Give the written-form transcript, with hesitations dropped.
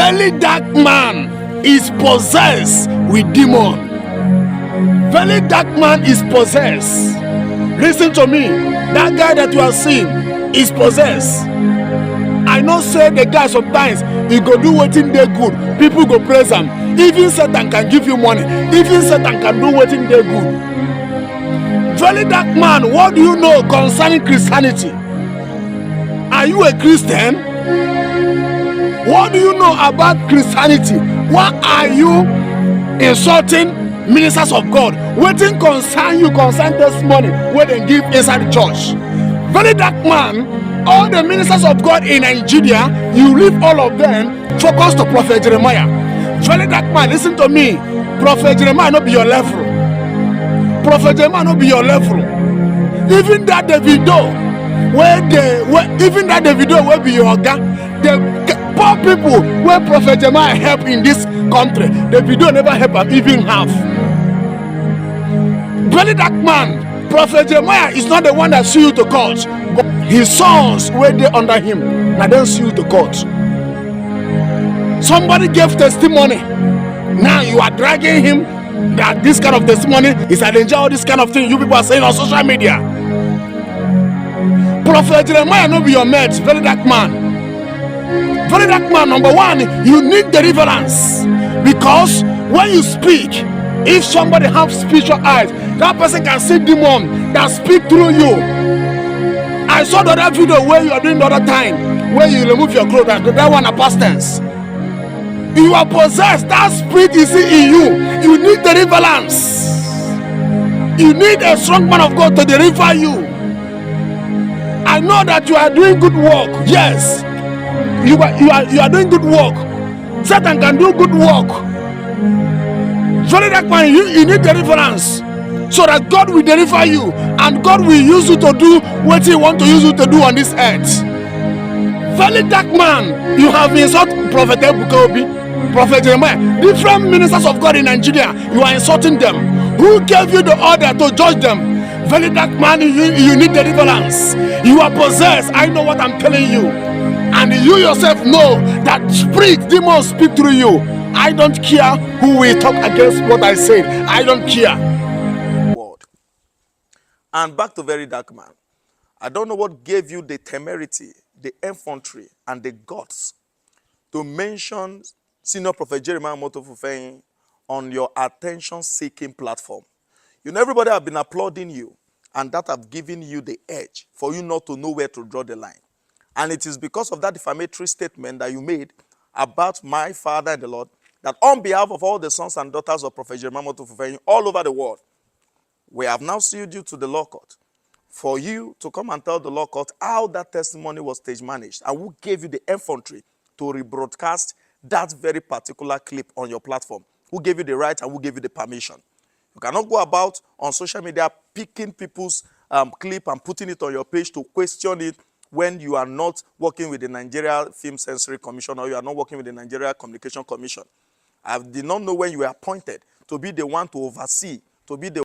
Very dark man is possessed with demon. Very dark man is possessed. Listen to me. That guy that you are seeing is possessed. I know say the guy sometimes he go do wetin dey good, people go praise am. Even Satan can give you money. Even Satan can do wetin dey good. Very dark man, what do you know concerning Christianity? Are you a Christian? What do you know about Christianity? Why are you insulting ministers of God? Wetin concern you concern this money wey dem give inside the church? Very dark man, all the ministers of God in Nigeria, you leave all of them, focus to Prophet Jeremiah. Very dark man, listen to me. Prophet Jeremiah no be your level. Prophet Jeremiah no be your level. Even that Davido, even that Davido will be your oga. The poor people where Prophet Jeremiah help in this country, Davido never help am even half. Very dark man, Prophet Jeremiah is not the one that sue you to court, but his sons were there under him. Now don't sue you to court. Somebody gave testimony. Now you are dragging him that this kind of testimony is a danger. All this kind of thing you people are saying on social media. Prophet Jeremiah no be your mate. Very dark man. Very dark man. Number one, you need deliverance, because when you speak, if somebody have spiritual eyes, that person can see demon that speak through you. I saw the other video where you are doing the other time, where you remove your clothes. That one a past tense. You are possessed. That spirit is in you. You need deliverance. You need a strong man of God to deliver you. I know that you are doing good work. Yes, you are doing good work. Satan can do good work. Very dark man, you need deliverance, so that God will deliver you, and God will use you to do what He wants to use you to do on this earth. Very dark man, you have insulted Prophet Ebuka Obi, Prophet Jeremiah, different ministers of God in Nigeria. You are insulting them. Who gave you the order to judge them? Very dark man, you need deliverance. You are possessed. I know what I'm telling you, and you yourself know that spirit, demons speak through you. I don't care who will talk against what I said. I don't care. And back to very dark man. I don't know what gave you the temerity, the infantry, and the guts to mention Senior Prophet Jeremiah Motofufeyin on your attention-seeking platform. You know, everybody have been applauding you, and that have given you the edge for you not to know where to draw the line. And it is because of that defamatory statement that you made about my father and the Lord, that on behalf of all the sons and daughters of Prophet Jeremiah Motofufeyin all over the world, we have now sued you to the law court for you to come and tell the law court how that testimony was stage managed and who gave you the infantry to rebroadcast that very particular clip on your platform. Who gave you the right and who gave you the permission? You cannot go about on social media picking people's clip and putting it on your page to question it when you are not working with the Nigeria Film Censorship Commission, or you are not working with the Nigeria Communication Commission. I did not know when you were appointed to be the one to oversee, to be the